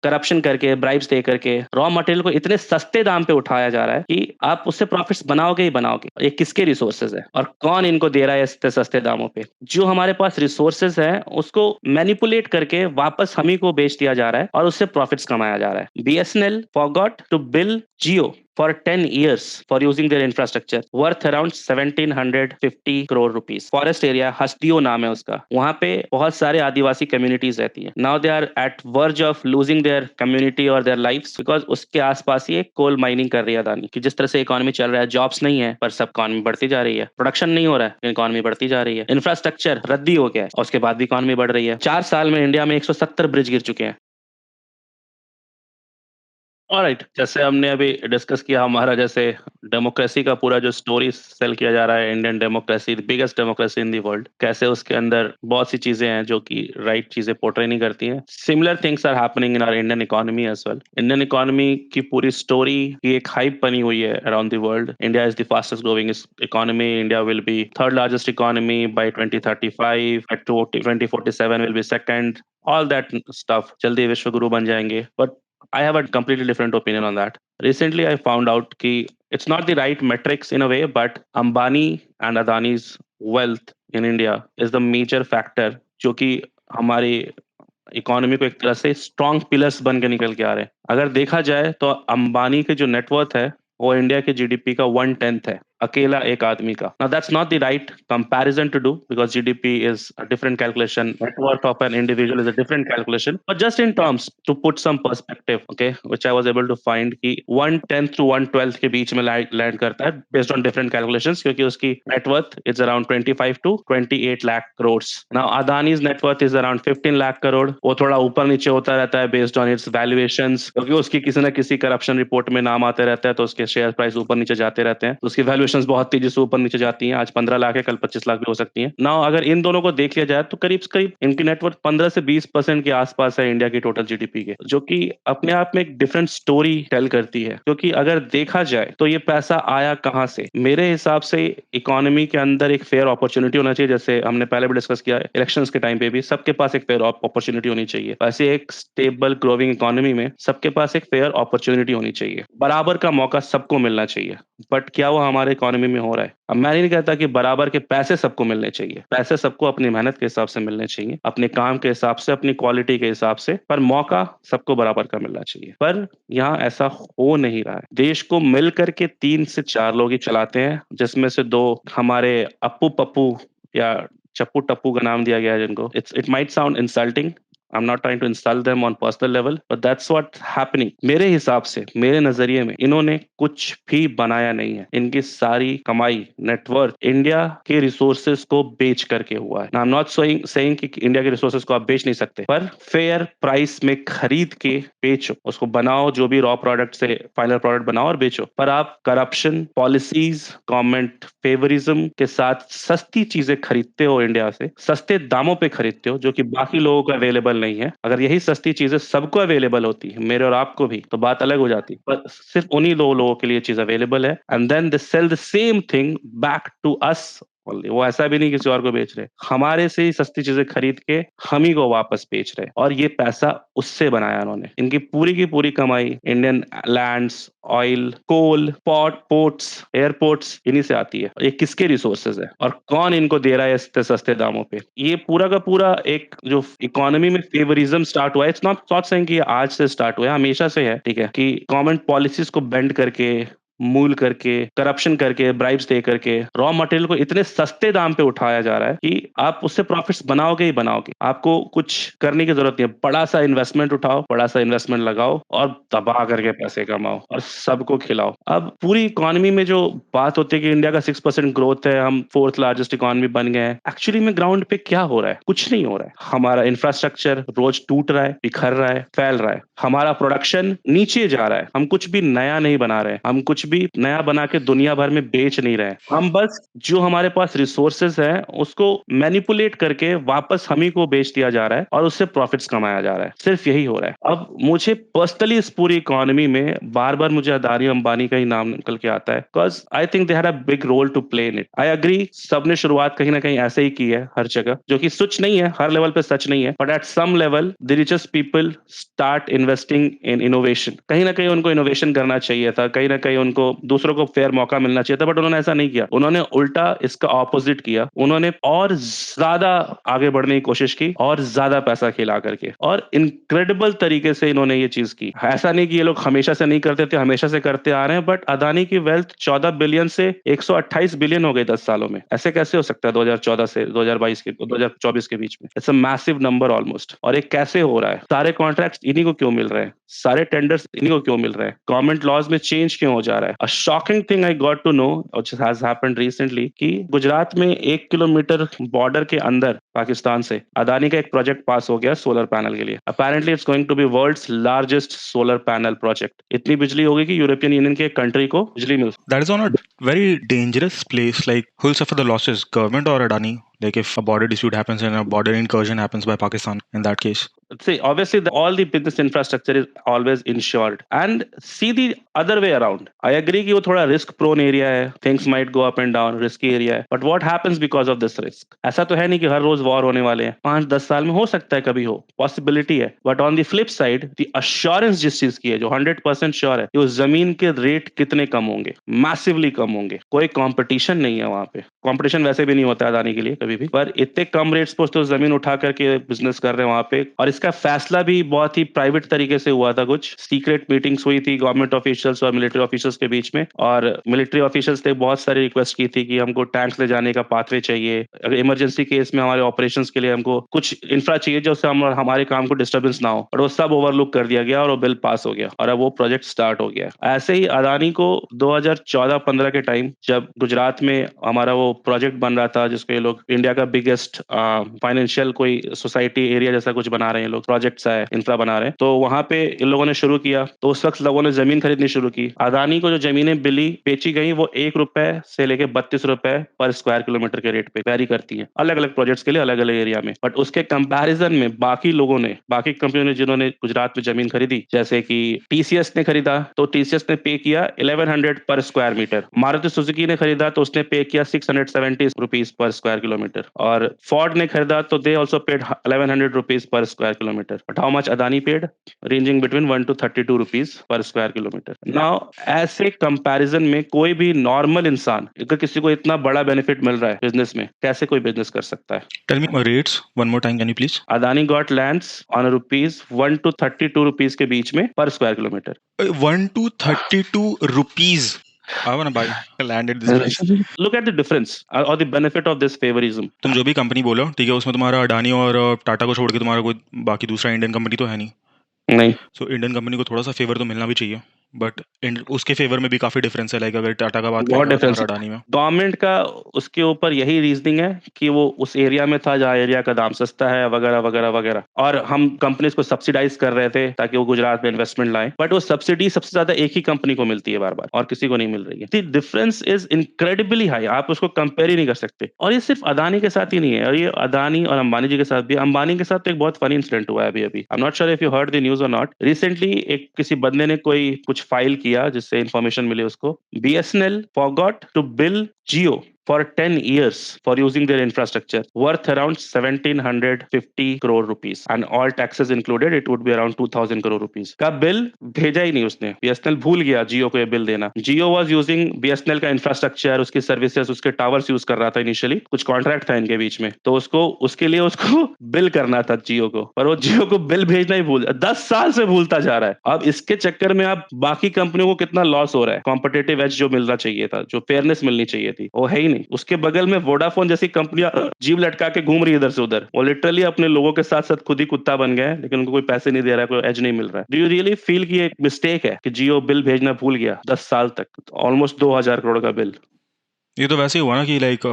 Corruption करके, bribes दे करके raw material को इतने सस्ते दाम पे उठाया जा रहा है कि आप उससे प्रॉफिट्स बनाओगे ही बनाओगे। ये किसके रिसोर्सेज है और कौन इनको दे रहा है इतने सस्ते दामों पे? जो हमारे पास रिसोर्सेज है उसको मैनिपुलेट करके वापस हम ही को बेच दिया जा रहा है और उससे प्रॉफिट्स कमाया जा रहा है। BSNL forgot to bill Jio for 10 years for using their infrastructure worth around 1750 crore rupees। Forest area Hasdeo नाम है उसका, वहां पे बहुत सारे आदिवासी कम्युनिटीज रहती है। Now they are at verge of losing their community और देयर लाइफ्स बिकॉज उसके आसपास ही एक कोल माइनिंग कर रही है अदानी कि जिस तरह से इकोनॉमी चल रहा है, जॉब्स नहीं है पर सब इकोनॉमी बढ़ती जा रही है, प्रोडक्शन नहीं हो रहा है इकोनॉमी बढ़ती जा रही है, इंफ्रास्ट्रक्चर रद्दी हो गया है और उसके बाद भी इकोनॉमी बढ़ रही है। 4 साल में इंडिया में 170 ब्रिज गिर चुके हैं। ऑलराइट, जैसे हमने अभी डिस्कस किया हमारा जैसे डेमोक्रेसी का पूरा जो स्टोरी सेल किया जा रहा है, Indian democracy biggest democracy in the world, कैसे उसके अंदर बहुत सी चीजें हैं जो कि राइट चीजें पोर्ट्रे नहीं करती हैं। Similar things are happening in our Indian economy as well. Indian economy की पूरी स्टोरी की एक हाइप बनी हुई है around the world. India is the fastest growing economy, India will be third largest economy by 2035, at 2047 will be second, all that stuff, जल्दी विश्व गुरु बन जाएंगे। But I have a completely different opinion on that. Recently, I found out कि it's not the right metrics in a way, but Ambani and Adani's wealth in India is the major factor जो कि हमारी economy को एक तरह से strong pillars बन के निकल के आ रहे हैं। अगर देखा जाए तो अंबानी के जो नेटवर्थ है वो इंडिया के जीडीपी का 1/10 है, अकेला एक आदमी का। Now that's not the right comparison to do because GDP is a different calculation, net worth of an individual is a different calculation, but just in terms to put some perspective, okay, which I was able to find कि 1/10 to 1/12 के बीच में land करता है based on different calculations, क्योंकि उसकी net worth is around 25 to 28 lakh crore. Now Adani's net worth is around 15 lakh crore. वो थोड़ा ऊपर नीचे होता रहता है बेस्ड ऑन इट्स वैल्यूएशंस, क्योंकि उसकी किसी न किसी करप्शन रिपोर्ट में नाम आते रहता है तो उसके शेयर प्राइस ऊपर नीचे जाते रहते हैं, तो उसकी वैल्यूएशंस बहुत तेजी से ऊपर नीचे जाती हैं। आज 15 लाख है, कल 25 लाख भी हो सकती है। नाउ अगर इन दोनों को देख लिया जाए तो करीब करीब इनकी नेटवर्थ 15 से 20% के आसपास है इंडिया की टोटल जीडीपी के, जो कि अपने आप में एक डिफरेंट स्टोरी टेल करती है। क्योंकि अगर देखा जाए तो ये पैसा आया कहाँ से? मेरे हिसाब से इकोनॉमी के अंदर एक फेयर अपॉर्चुनिटी होना चाहिए, जैसे हमने पहले भी डिस्कस किया, इलेक्शंस के टाइम पे भी सबके पास एक फेयर अपॉर्चुनिटी होनी चाहिए। वैसे एक स्टेबल ग्रोइंग इकोनॉमी में सबके पास एक फेयर अपॉर्चुनिटी होनी चाहिए, बराबर का मौका सबको मिलना चाहिए। बट क्या वो हमारे इकोनॉमी में हो रहा है? अब मैं नहीं कहता कि बराबर के पैसे सबको मिलने चाहिए, पैसे सबको अपनी मेहनत के हिसाब से मिलने चाहिए, अपने काम के हिसाब से, अपनी क्वालिटी के हिसाब से, पर मौका सबको बराबर का मिलना चाहिए। पर यहाँ ऐसा हो नहीं रहा है। देश को मिल करके 3 से 4 लोग ही चलाते हैं, जिसमें से 2 हमारे अप्पू पप्पू या चप्पू टप्पू का नाम दिया गया है जिनको। It might sound insulting, I'm not trying to insult them on personal level, but that's what's happening। मेरे हिसाब से, मेरे नजरिए में इन्होंने कुछ भी बनाया नहीं है। इनकी सारी कमाई, नेटवर्थ इंडिया के रिसोर्सेज को बेच करके हुआ है। I'm not saying कि इंडिया के रिसोर्सेज को आप बेच नहीं सकते, पर फेयर प्राइस में खरीद के बेचो, उसको बनाओ, जो भी रॉ प्रोडक्ट से फाइनल प्रोडक्ट बनाओ और बेचो। पर आप करप्शन, पॉलिसीज, गवर्नमेंट फेवरिज्म के साथ सस्ती चीजें खरीदते हो, इंडिया से सस्ते दामों पे खरीदते हो, जो कि बाकी लोगों को अवेलेबल नहीं है। अगर यही सस्ती चीजें सबको अवेलेबल होती है, मेरे और आपको भी, तो बात अलग हो जाती। पर सिर्फ उन्हीं 2 लोगों के लिए चीज अवेलेबल है, and then they sell the same thing back to us. वो ऐसा भी नहीं किसी और को बेच रहे, हमारे से ही सस्ती चीजें खरीद के हम ही को वापस बेच रहे, और ये पैसा उससे बनाया उन्होंने। इनकी पूरी की पूरी कमाई इंडियन लैंड्स, ऑयल, कोल, पोर्ट्स, एयरपोर्ट्स, इन्हीं से आती है। ये किसके रिसोर्सेज है और कौन इनको दे रहा है इतने सस्ते दामों पे? ये पूरा का पूरा एक जो इकोनॉमी में फेवरिज्म स्टार्ट हुआ है, इट्स नॉट सेइंग कि आज से स्टार्ट हुआ है, हमेशा से है, ठीक है, कि गवर्नमेंट पॉलिसीज को बेंड करके, मूल करके, करप्शन करके, ब्राइब्स दे करके रॉ मटेरियल को इतने सस्ते दाम पे उठाया जा रहा है कि आप उससे प्रॉफिट्स बनाओगे ही बनाओगे। आपको कुछ करने की जरूरत नहीं है, बड़ा सा इन्वेस्टमेंट उठाओ, बड़ा सा इन्वेस्टमेंट लगाओ और दबा करके पैसे कमाओ और सबको खिलाओ। अब पूरी इकोनॉमी में जो बात होती है कि इंडिया का 6% ग्रोथ है, हम 4th लार्जेस्ट इकोनॉमी बन गए हैं, एक्चुअली में ग्राउंड पे क्या हो रहा है? कुछ नहीं हो रहा है। हमारा इंफ्रास्ट्रक्चर रोज टूट रहा है, बिखर रहा है, फैल रहा है। हमारा प्रोडक्शन नीचे जा रहा है, हम कुछ भी नया नहीं बना रहे हैं, हम कुछ भी नया बना के दुनिया भर में बेच नहीं रहे हैं। हम बस जो हमारे पास रिसोर्सेज है उसको मैनिपुलेट करके वापस हम ही को बेच दिया जा रहा है और उससे प्रॉफिट्स कमाया जा रहा है। सिर्फ यही हो रहा है। अब मुझे पर्सनली इस पूरी इकोनॉमी में बार-बार मुझे अदानी अंबानी का ही नाम निकल के आता है, because I think they had a big role to play in it. I agree, सबने शुरुआत कहीं न कहीं ऐसे ही की है हर जगह, जो कि सच नहीं है, हर लेवल पे सच नहीं है, but at some level the richest people start investing in innovation. कहीं न कहीं उनको इनोवेशन करना चाहिए था, कहीं न कहीं उनको दूसरों को फेयर मौका मिलना चाहिए था, बट उन्होंने ऐसा नहीं किया। उन्होंने उल्टा इसका ऑपोजिट किया। उन्होंने और ज़्यादा आगे बढ़ने की कोशिश की और ज़्यादा पैसा खिला करके, और इनक्रेडिबल तरीके से इन्होंने ये चीज़ की। ऐसा नहीं कि ये लोग हमेशा से नहीं करते थे, हमेशा से करते आ रहे हैं, बट अदानी की वेल्थ 14 बिलियन से 128 बिलियन हो गई 10 सालों में। ऐसे कैसे हो सकता है 2014 से 2024 के बीच में? It's a massive number almost. और ये कैसे हो रहा है? सारे कॉन्ट्रैक्ट्स इन्हीं को क्यों मिल रहे हैं? सारे टेंडर्स इन्हीं को क्यों मिल रहे हैं? गवर्नमेंट लॉज में चेंज क्यों हो जा रहा है? A shocking thing I got to know which has happened recently कि गुजरात में 1 किलोमीटर बॉर्डर के अंदर पाकिस्तान से अदानी का एक प्रोजेक्ट पास हो गया सोलर पैनल के लिए। Apparently it's going to be world's largest solar panel project. इतनी बिजली होगी कि यूरोपियन यूनियन के कंट्री को बिजली मिल। That is on a very dangerous place. Like, who will suffer the losses, government or Adani? Like, if a border dispute happens and a border incursion happens by Pakistan in that case. See, obviously, all the business infrastructure is always insured. And see the other way around. I agree कि वो थोड़ा risk prone area है. Things might go up and down, risky area है. But what happens because of this risk? ऐसा तो है नहीं कि हर रोज war होने वाले हैं. 5-10 साल में हो सकता है कभी हो. Possibility है. But on the flip side, the assurance जिस चीज की है, जो 100% sure है, कि उस जमीन के रेट कितने कम होंगे, massively कम होंगे. कोई competition नहीं है वहां पे. Competition वैसे भी नहीं होता है अदानी के लिए कभी भी. पर इतने कम रेट्स पर तो जमीन उठा करके बिजनेस कर रहे हैं वहां पे. और इसका फैसला भी बहुत ही प्राइवेट तरीके से हुआ था। कुछ सीक्रेट मीटिंग्स हुई थी गवर्नमेंट ऑफिशियल्स और मिलिट्री ऑफिशियल्स के बीच में, और मिलिट्री ऑफिशियल्स ने बहुत सारी रिक्वेस्ट की थी कि हमको टैंक्स ले जाने का पाथवे चाहिए, अगर इमरजेंसी केस में हमारे ऑपरेशंस के लिए हमको कुछ इंफ्रा चाहिए जो उससे हमारे काम को डिस्टर्बेंस ना हो, और वो सब ओवरलुक कर दिया गया और वो बिल पास हो गया और अब वो प्रोजेक्ट स्टार्ट हो गया। ऐसे ही अदानी को 2014-15 के टाइम जब गुजरात में हमारा वो प्रोजेक्ट बन रहा था, जिसको ये लोग इंडिया का बिगेस्ट फाइनेंशियल कोई सोसाइटी एरिया जैसा कुछ बना रहे हैं, लोग प्रोजेक्ट्स है, इंफ्रा बना रहे हैं, तो वहां पे इन लोगों ने शुरू किया, तो उस वक्त लोगों ने जमीन खरीदनी शुरू की। अदानी को जो जमीनें बेची गई वो ₹1 से लेके ₹32 पर स्क्वायर किलोमीटर के रेट पे वैरी करती हैं, अलग अलग प्रोजेक्ट्स के लिए अलग अलग एरिया में। बट उसके कंपैरिजन में बाकी लोगों ने, बाकी कंपनियों ने जिन्होंने गुजरात में जमीन खरीदी, जैसे कि टीसीएस ने खरीदा तो टीसीएस ने पे किया 1100 पर स्क्वायर मीटर, मारुति सुजुकी ने खरीदा तो उसने पे किया 670 रुपीज पर स्क्वायर किलोमीटर, और फोर्ड ने खरीदा तो they also paid 1100 rupees per square kilometre. But how much Adani paid? Ranging between 1 to 32 rupees per square kilometre. Now ऐसे कंपैरिजन में कोई भी नॉर्मल इंसान, अगर किसी को इतना बड़ा बेनिफिट मिल रहा है बिजनेस में, कैसे कोई बिजनेस कर सकता है? Tell me rates one more time, can you please? Adani got lands on rupees 1 to 32 rupees के बीच में पर square kilometre. 1 to 32 rupees. I want to buy land at this place. Look at the difference or the benefit of this favorism. तुम जो भी company बोलो, ठीक है, उसमें तुम्हारा अडानी और टाटा को छोड़ के तुम्हारा कोई बाकी दूसरा इंडियन कंपनी तो है नहीं। नहीं, सो इंडियन कंपनी को थोड़ा सा फेवर तो मिलना भी चाहिए, बट उसके फेवर में भी काफी डिफरेंस है। लाइक अगर टाटा का बात करें बहुत और डिफरेंस। तुम्हारा अडानी में, गवर्नमेंट का उसके ऊपर यही रीजनिंग है कि वो उस एरिया में था जहाँ एरिया का दाम सस्ता है, वगैरह वगैरह वगैरह, और हम कंपनीज को सब्सिडाइज कर रहे थे ताकि वो गुजरात में इन्वेस्टमेंट लाए, बट वो सब्सिडी सबसे ज्यादा एक ही कंपनी को मिलती है बार बार, और किसी को नहीं मिल रही है। The difference is incredibly high, आप उसको कंपेयर ही नहीं कर सकते। और ये सिर्फ अदानी के साथ ही नहीं है, और ये अदानी और अंबानी जी के साथ भी। अंबानी के साथ तो एक बहुत फनी इंसिडेंट हुआ है अभी अभी। I am not sure if you heard the news और नॉट। रिसेंटली एक किसी बंदे ने कोई कुछ फाइल किया जिससे इन्फॉर्मेशन मिली उसको, BSNL forgot to bill Jio for 10 years for using their infrastructure worth around 1750 crore rupees, and all taxes included it would be around 2000 crore rupees का बिल भेजा ही नहीं उसने। BSNL भूल गया जियो को ये बिल देना। जियो वाज यूजिंग BSNL का इंफ्रास्ट्रक्चर, उसकी सर्विसेज, उसके टावर्स यूज कर रहा था इनिशियली, कुछ कॉन्ट्रैक्ट था इनके बीच में, तो उसके लिए उसको बिल करना था जियो को, पर वो जियो को बिल भेजना ही भूल, 10 साल से भूलता जा रहा है। अब इसके चक्कर में अब बाकी कंपनियों को कितना लॉस हो रहा है। कॉम्पिटेटिव एज जो मिलना चाहिए था, जो फेयरनेस मिलनी चाहिए थी, वो है ही नहीं। उसके बगल में वोडाफोन जैसी कंपनियां जीव लटका के घूम रही है इधर से उधर। वो लिटरली अपने लोगों के साथ साथ खुद ही कुत्ता बन गए, लेकिन उनको कोई पैसे नहीं दे रहा है, कोई एज नहीं मिल रहा है। डू यू रियली फील कि एक मिस्टेक है कि जियो बिल भेजना भूल गया 10 साल तक, ऑलमोस्ट 2000 करोड़ का बिल? ये तो वैसे ही हुआ ना कि लाइक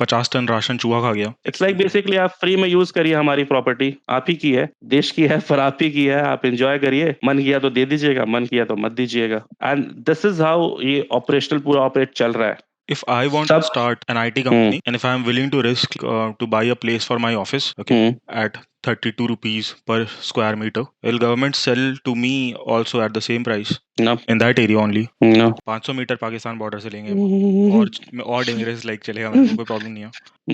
50 टन राशन चूहा खा गया। इट्स लाइक बेसिकली आप फ्री में यूज करिए हमारी प्रॉपर्टी, आप ही की है, देश की है, पर आप ही की है, आप एंजॉय करिए, मन किया तो दे दीजिएगा, मन किया तो मत दीजिएगा। एंड दिस इज हाउ ये ऑपरेशनल पूरा ऑपरेट चल रहा है। If I want to सब start an IT hmm company and if I'm willing to risk to buy a place for my office, okay, hmm at 32 rupees per square meter, will government sell to me also at the same price ना in that area only? ना 500 metre Pakistan border से लेंगे और dangerous like चलेगा, मेरे को कोई problem नहीं है।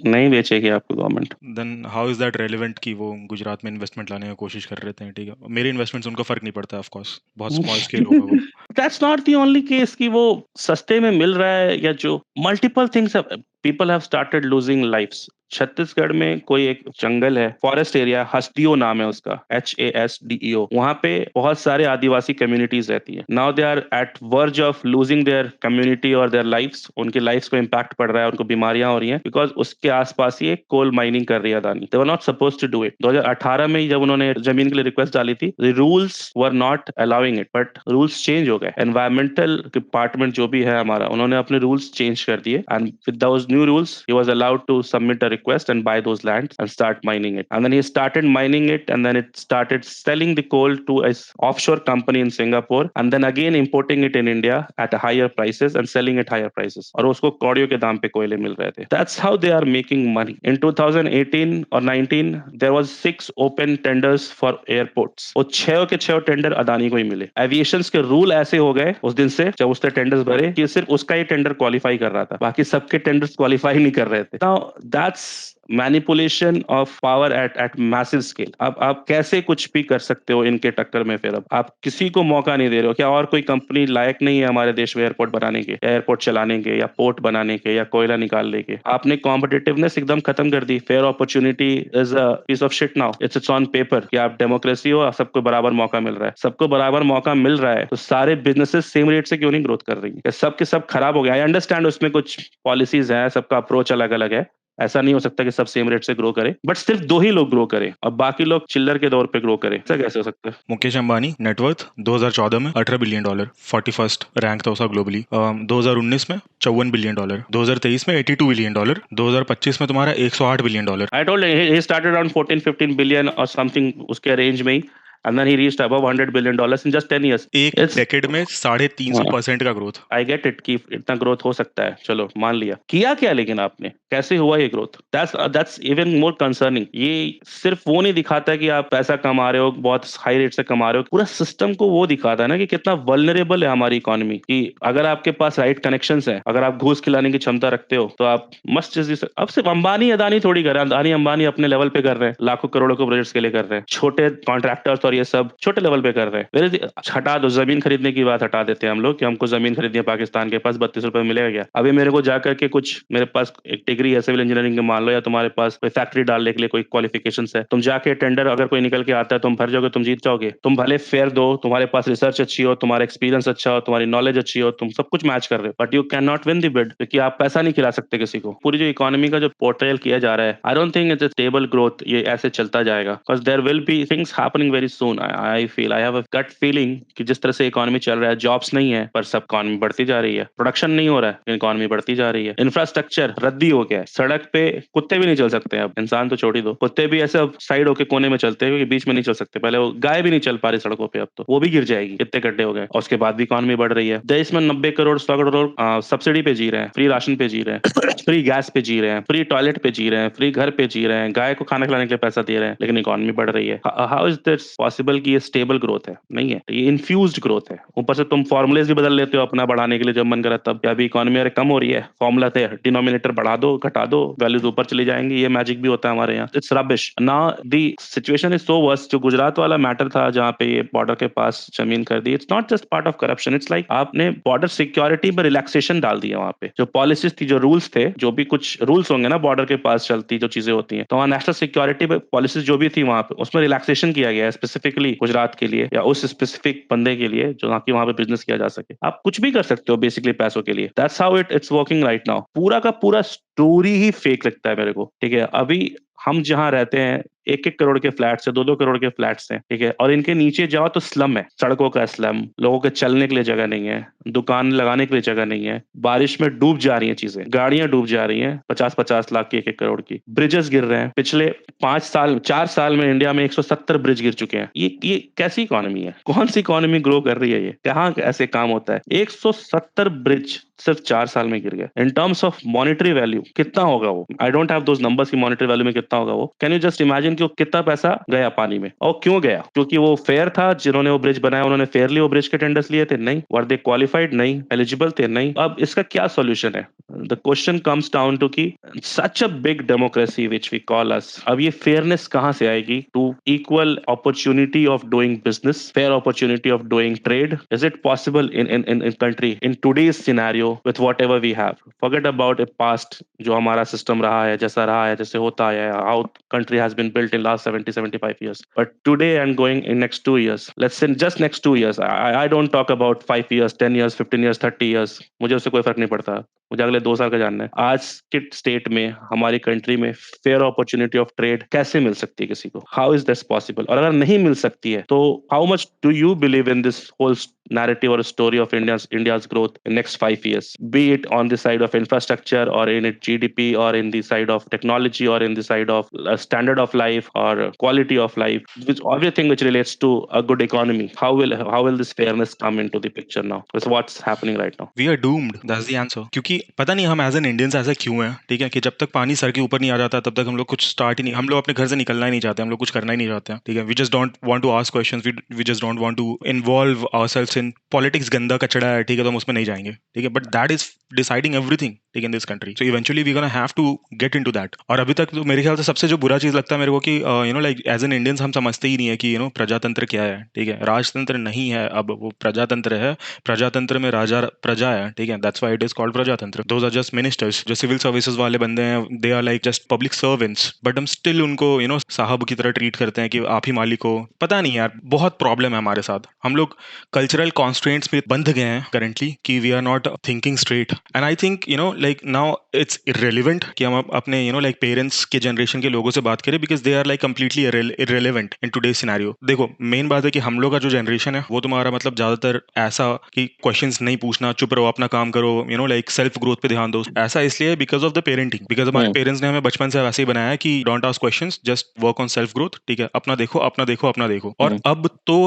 नहीं बेचेगी आपको government. Then how is that relevant कि वो गुजरात में इन्वेस्टमेंट लाने की कोशिश कर रहे थे? ठीक है, मेरे इन्वेस्टमेंट्स उनको फर्क नहीं पड़ता, ऑफ कोर्स बहुत स्मॉल स्केल होगा वो। That's not the only case कि वो सस्ते में मिल रहा है या जो multiple things people have started losing lives. Chhattisgarh में कोई एक जंगल है, फॉरेस्ट एरिया, हसडीओ नाम है उसका, HASDEO। वहां पे बहुत सारे आदिवासी कम्युनिटीज रहती है। Now they are at verge of losing their community और देयर लाइफ्स। उनकी लाइफ्स को इम्पैक्ट पड़ रहा है, उनको बीमारियां हो रही हैं बिकॉज उसके आसपास ही एक कोल माइनिंग कर रही है Adani. They were not suppose to do it. 2018 में ही जब उन्होंने जमीन के लिए रिक्वेस्ट डाली थी, the rules were not allowing it, but rules change हो गए। एनवायरमेंटल डिपार्टमेंट जो भी है हमारा, उन्होंने अपने रूल्स चेंज कर दिए and with those new rules he was allowed to submit a request and buy those lands and start mining it. And then he started mining it, and then it started selling the coal to a offshore company in Singapore, and then again importing it in India at higher prices and selling it higher prices. और उसको कौड़ियों के दाम पे कोयले मिल रहे थे। That's how they are making money. In 2018 or 19, there was 6 open tenders for airports. वो 6 के 6 टेंडर अदानी को ही मिले। एविएशंस के रूल ऐसे हो गए उस दिन से, जब उसने टेंडर्स भरे, कि सिर्फ उसका ही टेंडर क्वालिफाई कर रहा था, बाकी सबके टेंडर्स क्वालिफाई नहीं कर रहे थे। Now that's manipulation of power at massive scale. अब आप कैसे कुछ भी कर सकते हो इनके टक्कर में? फिर अब आप किसी को मौका नहीं दे रहे हो क्या? और कोई कंपनी लायक नहीं है हमारे देश में एयरपोर्ट बनाने के, एयरपोर्ट चलाने के, या पोर्ट बनाने के, या कोयला निकालने के? आपने कॉम्पिटिटिवनेस एकदम खत्म कर दी। Fair opportunity is a piece of shit now. It's on paper कि आप डेमोक्रेसी हो, सबको बराबर मौका मिल रहा है। सबको बराबर मौका मिल रहा है तो सारे बिजनेसेस सेम रेट से क्यों नहीं ग्रोथ कर रही है? सब के सब खराब हो गया। आई अंडरस्टैंड उसमें कुछ पॉलिसीज हैं, सबका अप्रोच अलग अलग है, ऐसा नहीं हो सकता कि सब सेम रेट से ग्रो करें, बट सिर्फ 2 ही लोग ग्रो करें और बाकी लोग चिल्लर के दौर पे ग्रो करें। ऐसा कैसे हो सकता है? मुकेश अंबानी नेटवर्थ 2014 में $18 बिलियन, 41st रैंक था उसका ग्लोबली। 2019 में $54 बिलियन, 2023 में $82 बिलियन, 2025 में तुम्हारा $108 billion. I told he started around 14-15 billion और समथिंग उसके रेंज में ही, and then he reached above $100 billion in just 10 years. एक It's डेकेड में 350% का ग्रोथ। आई गेट इट कि इतना ग्रोथ हो सकता है, चलो मान लिया। किया क्या लेकिन आपने? कैसे हुआ ये growth? That's even more concerning. ये सिर्फ वो नहीं दिखाता है कि आप पैसा कमा रहे हो, बहुत हाई रेट से कमा रहे हो, पूरा सिस्टम को वो दिखाता है ना कि कितना वल्नरेबल है हमारी इकोनॉमी। कि अगर आपके पास राइट कनेक्शंस है, अगर आप घूस खिलाने की क्षमता रखते हो, तो आप मस्त चीज। अब सिर्फ अंबानी अदानी थोड़ी कर रहे हैं, अदानी अंबानी अपने लेवल पे कर रहे हैं, लाखों करोड़ों के प्रोजेक्ट्स के लिए कर रहे हैं। छोटे कॉन्ट्रैक्टर्स और ये सब छोटे लेवल पे कर रहे हैं। हटा दो, जमीन खरीदने की बात हटा देते हैं हम लोग कि हमको जमीन खरीदनी है पाकिस्तान के पास, 32 रुपए में मिलेगा क्या? अभी मेरे को जाकर के कुछ, मेरे पास एक डिग्री है सिविल इंजीनियरिंग की मान लो, या तुम्हारे पास कोई फैक्ट्री डालने के लिए कोई क्वालिफिकेशन है, तुम जाके टेंडर अगर कोई निकल के आता है, तुम भर जाओगे, तुम जीत जाओगे। तुम भले फेयर दो, तुम्हारे पास रिसर्च अच्छी हो, तुम्हारा एक्सपीरियंस अच्छा हो, तुम्हारी नॉलेज अच्छी हो, तुम सब कुछ मैच कर रहे हो, but you can not win the bid, क्योंकि आप पैसा नहीं खिला सकते किसी को। पूरी जो इकोनॉमी का जो पोर्ट्रेल किया जा रहा है, I don't think it's a stable growth. ये ऐसे चलता जाएगा, because there will be things happening very soon. I feel, I have a gut feeling कि जिस तरह से इकोनॉमी चल रहा है, जॉब्स नहीं है पर सब इकोनॉमी बढ़ती जा रही है, प्रोडक्शन नहीं हो रहा है, इकोनॉमी बढ़ती जा रही है, इंफ्रास्ट्रक्चर रद्दी हो गया है, सड़क पे कुत्ते भी नहीं चल सकते हैं अब, इंसान तो छोड़ ही दो, कुत्ते भी ऐसे अब साइड होके कोने में चलते हैं, क्योंकि बीच में नहीं चल सकते। पहले वो गाय भी नहीं चल पा रही सड़कों पे, अब तो वो भी गिर जाएगी, इतने गड्ढे हो गए। और उसके बाद भी इकोनॉमी बढ़ रही है। देश में 90 करोड़ 100 करोड़ सब्सिडी पे जी रहे हैं, फ्री राशन पे जी रहे हैं, फ्री गैस पे जी रहे हैं, फ्री टॉयलेट पे जी रहे हैं, फ्री घर पे जी रहे हैं, गाय को खाना खिलाने के लिए पैसा दे रहे हैं, लेकिन इकोनॉमी बढ़ रही है। हाउ इज दिस पॉसिबल कि ये स्टेबल ग्रोथ है? नहीं है, ये इन्फ्यूज्ड ग्रोथ है। ऊपर से तुम फॉर्मुलेज भी बदल लेते हो अपना बढ़ाने के लिए जब मन करा तब। अभी इकोनॉमी अगर कम हो रही है, फॉर्मूला थे, डिनोमिनेटर बढ़ा दो, घटा दो, वैल्यूज ऊपर चली जाएंगी। ये मैजिक भी होता है हमारे यहाँ। It's rubbish. Now the situation is so worst. जो गुजरात वाला मैटर था, जहाँ पे ये बॉर्डर के पास जमीन कर दी, it's not just part of corruption, it's like आपने बॉर्डर सिक्योरिटी पर रिलैक्सेशन डाल दिया। वहाँ पे जो पॉलिसीज थी, जो रूल्स थे, जो भी कुछ रूल्स होंगे ना बॉर्डर के पास चलती जो चीजें होती हैं, तो वहाँ नेशनल सिक्योरिटी पॉलिसीज जो भी थी वहाँ पे, उसमें रिलैक्सेशन किया गया है स्पेसिफिकली गुजरात के लिए, या उस स्पेसिफिक बंदे के लिए जो ताकि वहां पे बिजनेस किया जा सके। आप कुछ भी कर सकते हो बेसिकली पैसों के लिए। That's how it's working right now. पूरा का पूरा स्टोरी ही फेक लगता है मेरे को। ठीक है, अभी हम जहाँ रहते हैं 1-1 करोड़ के फ्लैट्स है, 2-2 करोड़ के फ्लैट्स हैं, ठीक है? और इनके नीचे जाओ तो स्लम है, सड़कों का स्लम, लोगों के चलने के लिए जगह नहीं है, दुकान लगाने के लिए जगह नहीं है, बारिश में डूब जा रही हैं चीजें, गाड़ियां डूब जा रही हैं 50-50 लाख की, 1-1 करोड़ की, ब्रिजेस गिर रहे हैं। पिछले 5 साल 4 साल में इंडिया में 170 ब्रिज गिर चुके हैं। ये कैसी इकोनॉमी है? कौन सी इकोनॉमी ग्रो कर रही है ये? कहाँ ऐसे काम होता है? 170 ब्रिज सिर्फ 4 साल में गिर गए। In terms of monetary value कितना होगा वो? I don't have those numbers की मॉनेटरी वैल्यू में कितना होगा वो। कैन यू जस्ट इमेजिन कि वो कितना पैसा गया पानी में? और क्यों गया? क्योंकि वो फेयर था, जिन्होंने वो ब्रिज बनाया उन्होंने फेयरली वो ब्रिज के टेंडर्स लिए थे? नहीं। वर दे क्वालिफाइड? नहीं। एलिजिबल थे? नहीं। अब इसका क्या सॉल्यूशन है? The question comes down to कि such a big democracy which we call us, अब ये फेयरनेस कहाँ से आएगी to equal opportunity of doing business, fair opportunity of doing trade? Is it possible in country in today's scenario with whatever we have? Forget about a past जो हमारा system रहा है, जैसा रहा है, जैसे होता आया है, how country has been built in last 70-75 years. But today and going in next 2 years, let's say just next 2 years, I don't talk about 5 years, 10 years, 15 years, 30 years, मुझे उससे कोई फर्क नहीं पड़ता, मुझे अगले 2 साल का जानना है। आज के स्टेट में, हमारी कंट्री में फेयर अपॉर्चुनिटी ऑफ ट्रेड कैसे मिल सकती है किसी को? How is this possible? और अगर नहीं मिल सकती है तो how much do you believe in this whole narrative or a story of India's growth in next 5 years, be it on the side of infrastructure or in its GDP or in the side of technology or in the side of standard of life or quality of life, which everything which relates to a good economy. How will this fairness come into the picture now? That's what's happening right now. We are doomed, that's the answer. क्योंकि पता नहीं हम as an Indians ऐसे क्यों हैं, ठीक है, कि जब तक पानी सर के ऊपर नहीं आ जाता तब तक हम लोग कुछ स्टार्ट ही नहीं, हम लोग अपने घर से निकलना ही नहीं चाहते, हम लोग कुछ करना ही नहीं चाहते हैं, ठीक है। We just don't want to ask questions, we just don't want to involve ourselves in politics. गंदा कचड़ा है, ठीक है, तो हम उसमें नहीं जाएंगे, ठीक है, but that is deciding everything, ठीक है, in this country. So eventually we gonna have to get into that. और अभी तक तो मेरे ख्याल से सबसे जो बुरा चीज लगता है मेरे को कि लाइक एज एन इंडियंस हम समझते ही नहीं है कि प्रजातंत्र क्या है, ठीक है। राजतंत्र नहीं है, अब वो प्रजातंत्र है। प्रजातंत्र में राजा प्रजा है, ठीक है, that's why it is called प्रजातंत्र। Those are just ministers. जो सिविल सर्विसेज वाले बंदे हैं, they are like just public servants, but हम स्टिल उनको साहब की तरह ट्रीट करते हैं कि आप ही मालिक हो। पता नहीं यार, बहुत प्रॉब्लम है हमारे साथ। हम लोग कल्चरल कॉन्स्ट्रेंट्स में बंध गए हैं करंटली कि we are not thinking straight. And I think like now it's irrelevant कि हम अपने लाइक पेरेंट्स के जनरेशन के लोगों से बात करें, because they are like completely irrelevant in today's scenario. देखो, मेन बात है कि हम लोग का जो जनरेशन है वो तुम्हारा मतलब ज्यादातर ऐसा कि क्वेश्चंस नहीं पूछना, चुप रहो, अपना काम करो, लाइक सेल्फ ग्रोथ पे ध्यान दो। ऐसा इसलिए because of the parenting, because हमारे पेरेंट्स ने हमें बचपन से वैसे ही बनाया है कि don't ask questions, just work on self growth, ठीक है, अपना देखो, अपना देखो, अपना देखो। और अब तो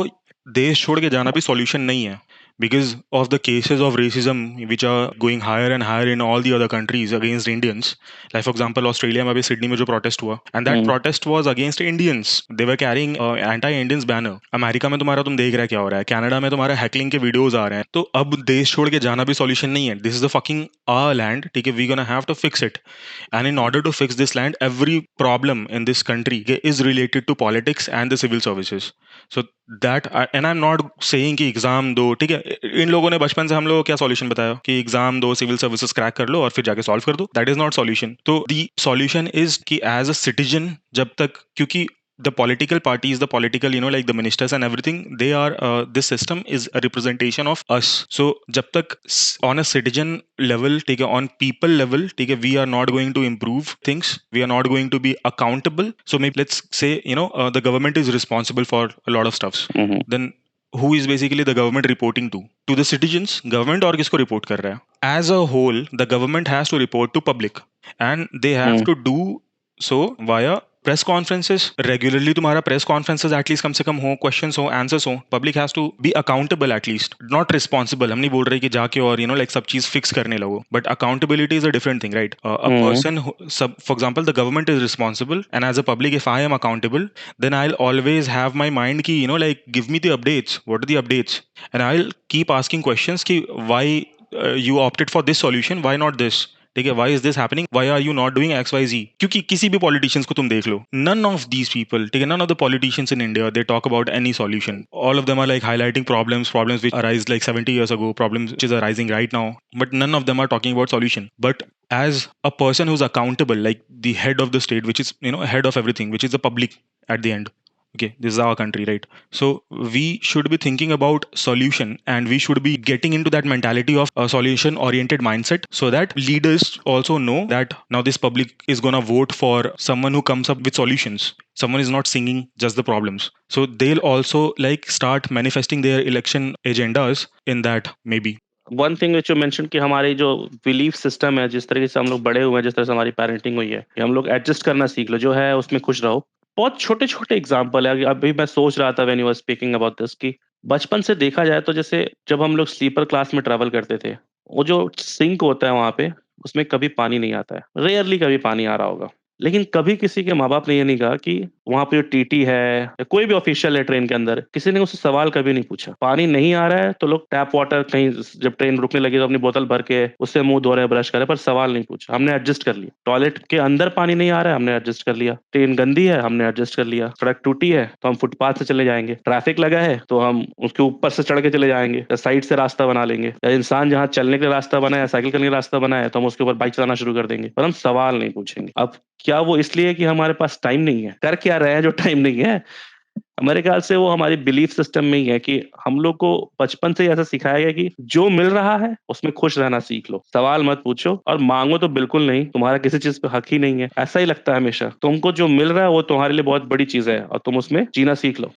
देश छोड़ के जाना भी सॉल्यूशन नहीं है, because of the cases of racism which are going higher and higher in all the other countries against Indians. Like for example, Australia में अभी सिडनी में जो protest हुआ, and that protest was against Indians. They were carrying anti-Indians banner. America में तुम्हारा तुम देख रहे क्या हो रहा है, कनाडा में तुम्हारा हैकलिंग के वीडियोस आ रहे हैं। तो अब देश छोड़ के जाना भी सॉल्यूशन नहीं है। This is the fucking our land, ठीक है, we gonna have to fix it. And in order to fix this land, every problem in this country is related to politics and the civil services. So that and I'm not saying कि exam दो, ठीक है। इन लोगों ने बचपन से हम लोगों को क्या सॉल्यूशन बताया कि एग्जाम दो, सिविल सर्विसेज क्रैक कर लो और फिर जाके सॉल्व कर दो। That is not solution. तो द सॉल्यूशन इज कि एज अ सिटीजन, जब तक, क्योंकि the political parties, the political, like the ministers and everything, they are this system is a representation of us. So jab tak on a citizen level, take on people level, take we are not going to improve things, we are not going to be accountable. So maybe let's say the government is responsible for a lot of stuffs. Then who is basically the government reporting to the citizens? Government और किसको report कर रहा है? As a whole, the government has to report to public, and they have to do so via press conferences. Regularly तुम्हारा press conferences at least कम से कम हो, क्वेश्चंस हो, आंसर्स हो। Public has to be accountable at least, not responsible. हम नहीं बोल रहे कि जाके और लाइक सब चीज फिक्स करने लगो, but accountability is a different thing, right? A person, for example the government is responsible, and as a public if I am accountable, then I will always have my mind की like give me the updates, what are the updates, and I will keep asking questions कि why you opted for this solution, why not this, ठीक है, why is this happening, why are you not doing XYZ? क्योंकि किसी भी politicians को तुम देख लो, none of these people, ठीक है, none of the politicians in India, they talk about any solution. All of them are like highlighting problems which arise like 70 years ago, problems which is arising right now, but none of them are talking about solution. But as a person who's accountable, like the head of the state, which is head of everything, which is the public at the end, Okay, this is our country, right? So we should be thinking about solution, and we should be getting into that mentality of a solution oriented mindset, so that leaders also know that now this public is going to vote for someone who comes up with solutions. Someone is not singing just the problems, so they'll also like start manifesting their election agendas in that, maybe. One thing which you mention कि हमारी जो belief system है, जिस तरीके से हम लोग बड़े हुए हैं, जिस तरह से हमारी पेरेंटिंग हुई है, कि हम लोग एडजस्ट करना सीख लो, जो है उसमें खुश रहो। बहुत छोटे-छोटे एग्जांपल है। अभी मैं सोच रहा था when you were speaking about this कि बचपन से देखा जाए तो जैसे जब हम लोग स्लीपर क्लास में ट्रैवल करते थे, वो जो सिंक होता है वहाँ पे, उसमें कभी पानी नहीं आता है। रेयरली कभी पानी आ रहा होगा। लेकिन कभी किसी के माँ-बाप ने ये नहीं कहा कि वहाँ पे जो टीटी है या कोई भी ऑफिशियल है ट्रेन के अंदर, किसी ने उससे सवाल कभी नहीं पूछा। पानी नहीं आ रहा है तो लोग टैप वाटर कहीं जब ट्रेन रुकने लगी तो अपनी बोतल भर के उससे मुँह धो रहे हैं, ब्रश कर रहे हैं, पर सवाल नहीं पूछा। हमने एडजस्ट कर लिया। टॉयलेट के अंदर पानी नहीं आ रहा है, हमने एडजस्ट कर लिया। ट्रेन गंदी है, हमने एडजस्ट कर लिया। सड़क टूटी है तो हम फुटपाथ से चले जाएँगे। ट्रैफिक लगा है तो हम उसके ऊपर से चढ़ के चले जाएँगे या साइड से रास्ता बना लेंगे। या इंसान जहाँ चलने के लिए रास्ता बना है, साइकिल करने का रास्ता बना है तो हम उसके ऊपर बाइक चलाना शुरू कर देंगे। पर हम सवाल नहीं पूछेंगे। अब क्या वो इसलिए कि हमारे पास टाइम नहीं है? कर क्या रहे हैं जो टाइम नहीं है? मेरे ख्याल से वो हमारी बिलीफ सिस्टम में ही है कि हम लोग को बचपन से ही ऐसा सिखाया गया कि जो मिल रहा है उसमें खुश रहना सीख लो। सवाल मत पूछो और माँगो तो बिल्कुल नहीं, तुम्हारा किसी चीज़ पे हक ही नहीं है। ऐसा ही लगता है हमेशा। तुमको जो मिल रहा है वो तुम्हारे लिए बहुत बड़ी चीज़ है और तुम उसमें जीना सीख लो।